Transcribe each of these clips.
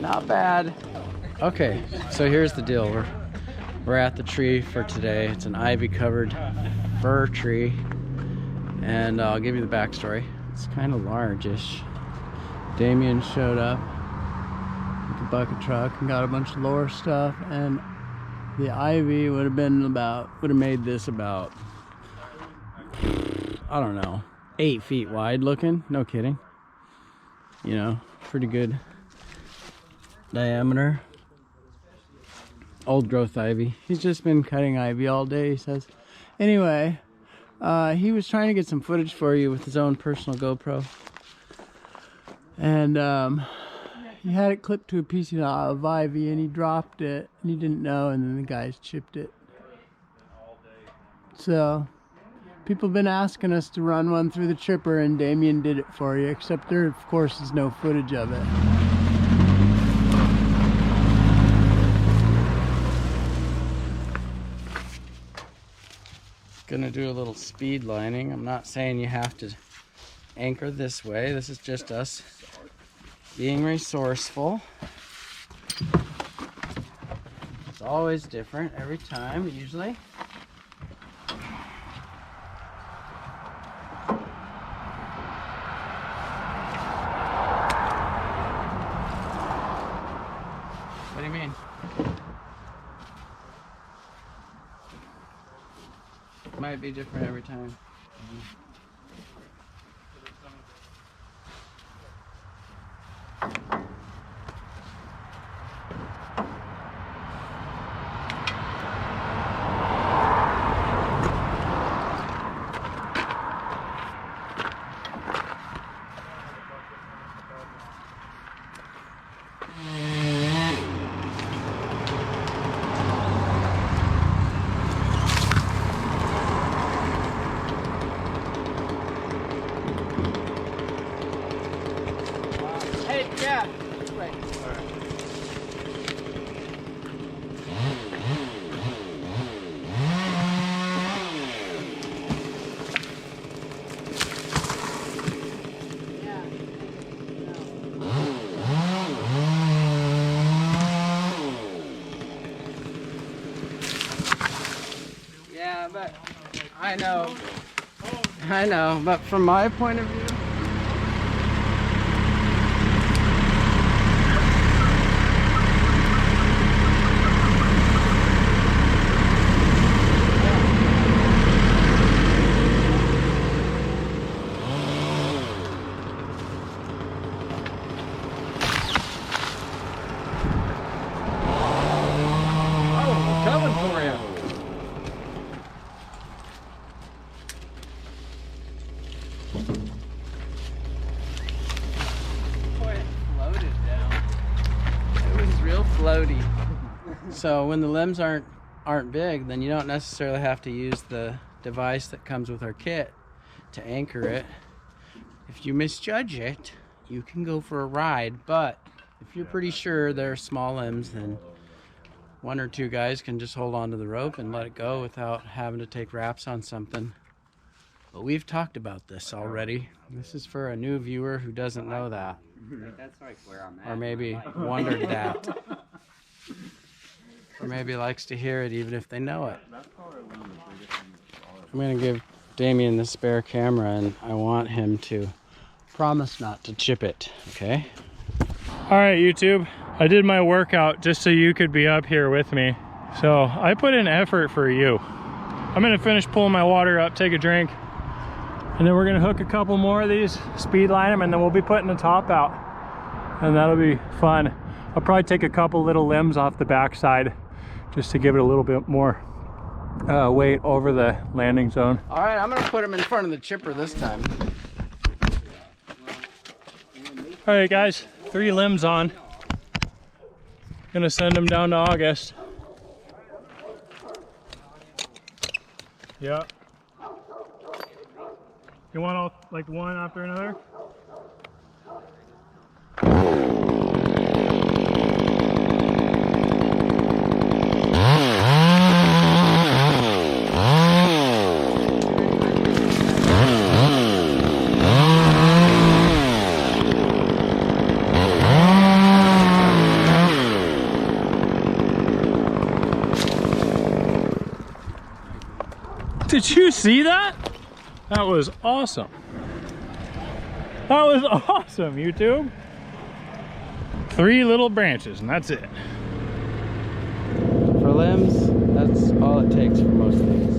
Not bad. Okay, so here's the deal. We're at the tree for today. It's an ivy-covered fir tree, and I'll give you the backstory. It's kind of large-ish. Damien showed up with a bucket truck and got a bunch of lower stuff, and the ivy would have made this about, I don't know, 8 feet wide looking. No kidding. You know, pretty good diameter. Old growth ivy. He's just been cutting ivy all day, he says. Anyway, he was trying to get some footage for you with his own personal GoPro. And he had it clipped to a piece of ivy, and he dropped it, and he didn't know, and then the guys chipped it. So people have been asking us to run one through the chipper, and Damien did it for you, except there, of course, is no footage of it. Gonna do a little speed lining. I'm not saying you have to anchor this way. This is just us being resourceful. It's always different every time, usually. What do you mean? Might be different every time. Yeah. Right. All right. Yeah, but I know, but from my point of view, coming for you. Boy, it floated down. It was real floaty. So when the limbs aren't big, then you don't necessarily have to use the device that comes with our kit to anchor it. If you misjudge it, you can go for a ride, but if you're pretty sure they're small limbs, then one or two guys can just hold on to the rope and let it go without having to take wraps on something. But we've talked about this already. This is for a new viewer who doesn't know that. That's like where I'm at. Or maybe wondered that. Or maybe likes to hear it even if they know it. I'm going to give Damien the spare camera, and I want him to promise not to chip it, okay? All right, YouTube. I did my workout just so you could be up here with me. So I put in effort for you. I'm gonna finish pulling my water up, take a drink, and then we're gonna hook a couple more of these, speed line them, and then we'll be putting the top out. And that'll be fun. I'll probably take a couple little limbs off the backside just to give it a little bit more weight over the landing zone. All right, I'm gonna put them in front of the chipper this time. All right, guys, 3 limbs on. Gonna send them down to August. Yeah. You want all like one after another? Did you see that? That was awesome. That was awesome, YouTube. 3 little branches and that's it. For limbs, that's all it takes for most things.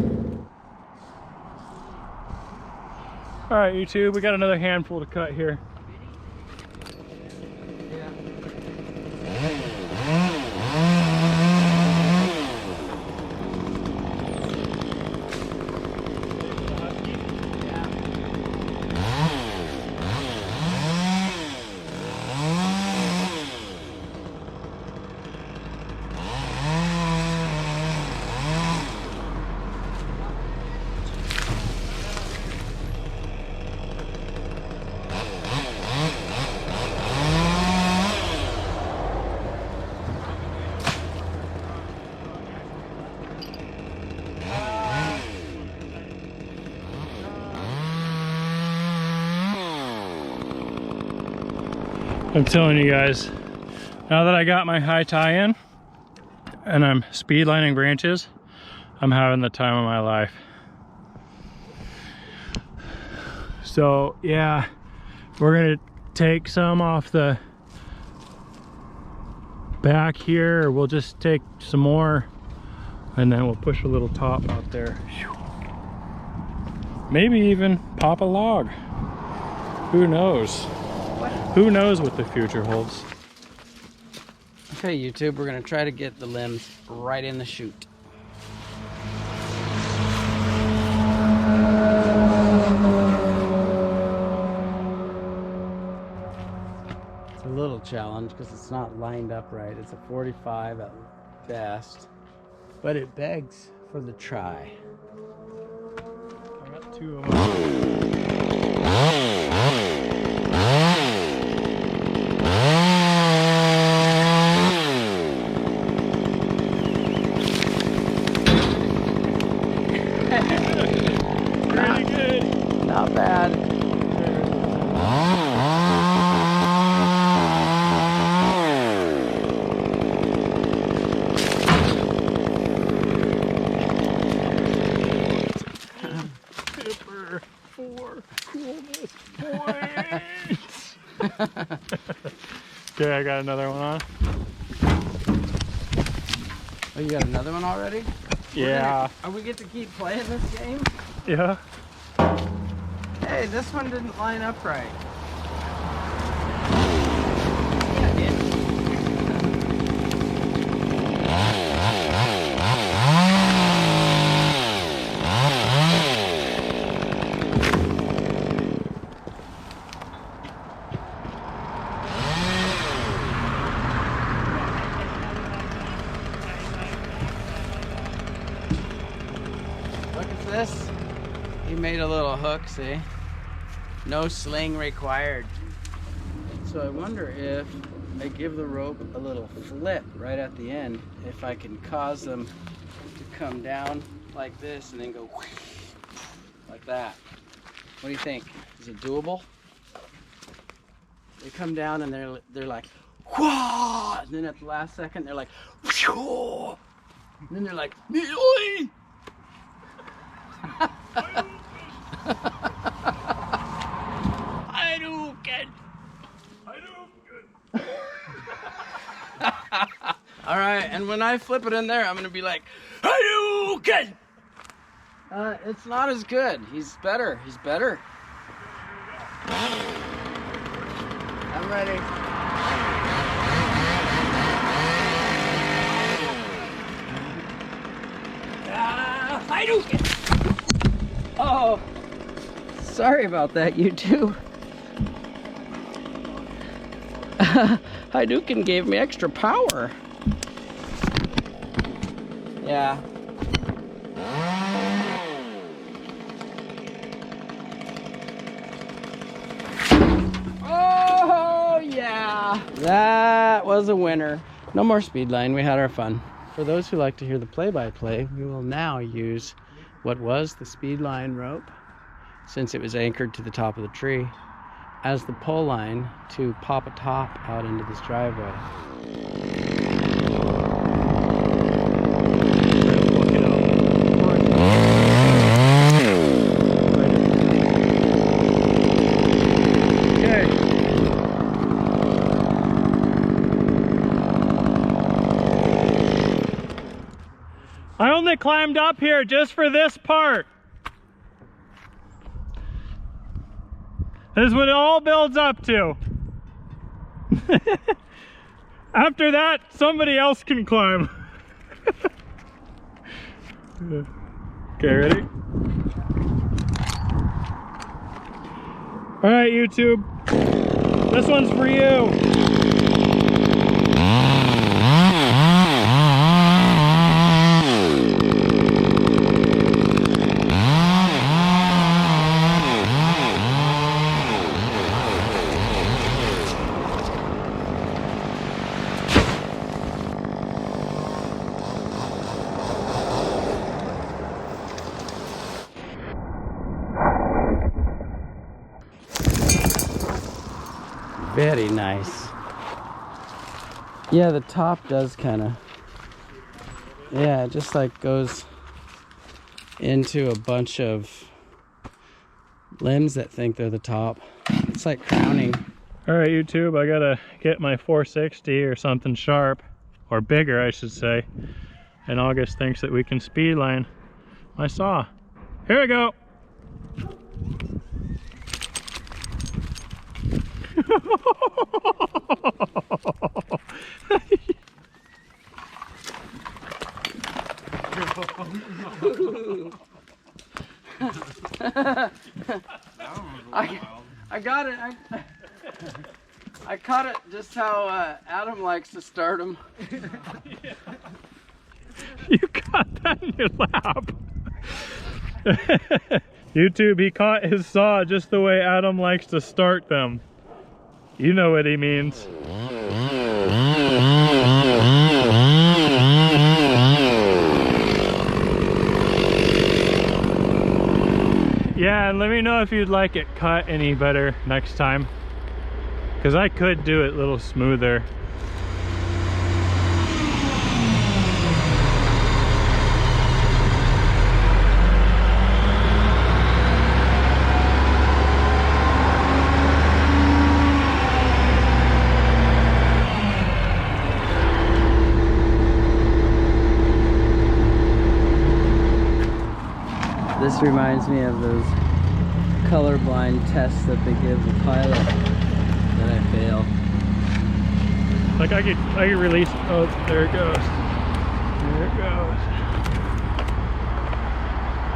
All right, YouTube, we got another handful to cut here. I'm telling you guys, now that I got my high tie in and I'm speed lining branches, I'm having the time of my life. So yeah, we're gonna take some off the back here, or we'll just take some more and then we'll push a little top out there. Maybe even pop a log. Who knows? Who knows what the future holds? Okay, YouTube, we're gonna try to get the limbs right in the chute. It's a little challenge because it's not lined up right. It's a 45 at best, but it begs for the try. I got 2 of them. Not bad. Tipper for coolness points. Okay, I got another one on. Oh, you got another one already? Yeah. Are we get to keep playing this game? Yeah. Hey, this one didn't line up right. Look at this. He made a little hook, see? No sling required. So I wonder if I give the rope a little flip right at the end, if I can cause them to come down like this and then go like that. What do you think? Is it doable? They come down and they're like, whoa! And then at the last second they're like, whoa! And then they're like, Oi! All right, and when I flip it in there, I'm gonna be like, Hadouken! It's not as good. He's better. He's better. I'm ready. Hadouken! Oh, sorry about that, YouTube. Hadouken gave me extra power. Yeah. Oh, yeah. That was a winner. No more speed line. We had our fun. For those who like to hear the play-by-play, we will now use what was the speed line rope, since it was anchored to the top of the tree, as the pole line to pop a top out into this driveway. Look it up. only climbed up here just for this part. This is what it all builds up to. After that, somebody else can climb. Okay, ready? All right, YouTube. This one's for you. Very nice. Yeah, the top does kind of, yeah, it just like goes into a bunch of limbs that think they're the top. It's like crowning. All right, YouTube, I gotta get my 460 or something sharp, or bigger, I should say. And August thinks that we can speed line my saw. Here we go. I got it. I caught it just how Adam likes to start them. You got that in your lap. YouTube, he caught his saw just the way Adam likes to start them. You know what he means. Yeah, and let me know if you'd like it cut any better next time, because I could do it a little smoother. This reminds me of those colorblind tests that they give the pilot that I fail. Like I could release. Oh, there it goes. There it goes.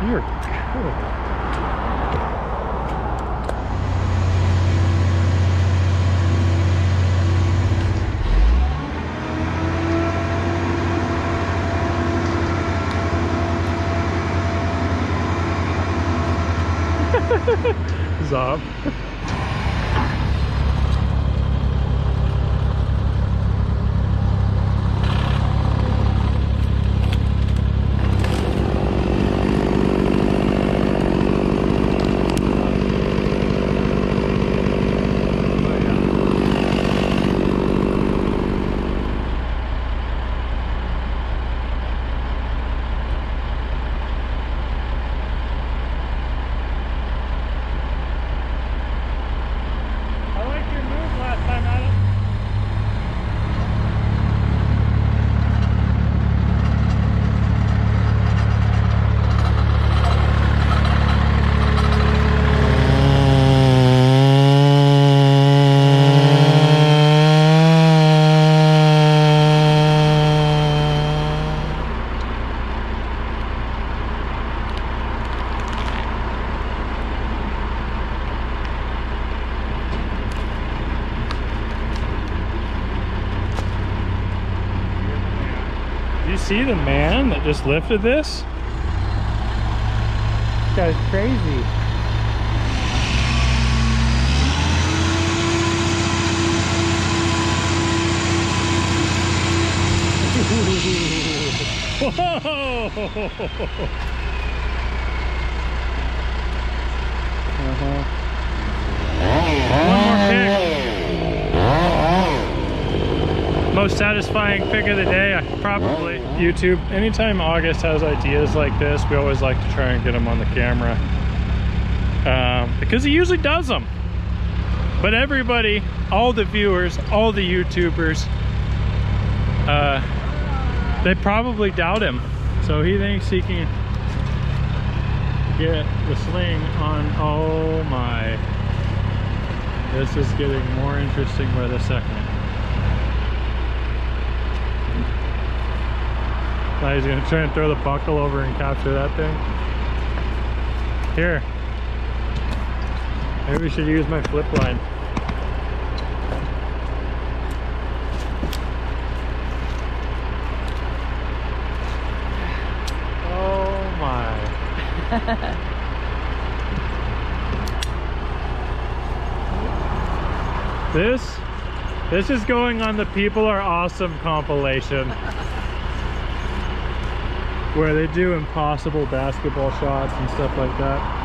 You're cool. Zob. You see the man that just lifted this? This guy's crazy. One more kick. Most satisfying pick of the day, probably. YouTube, anytime August has ideas like this, we always like to try and get them on the camera. Because he usually does them. But everybody, all the viewers, all the YouTubers, they probably doubt him. So he thinks he can get the sling on. Oh my. This is getting more interesting by the second. Now he's gonna try and throw the buckle over and capture that thing. Here. Maybe we should use my flip line. Oh my. This is going on the People Are Awesome compilation. Where they do impossible basketball shots and stuff like that.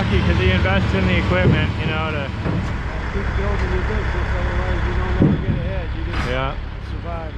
Because he invests in the equipment, you know, to keep building your business, otherwise you don't ever get ahead. You just yeah. survive.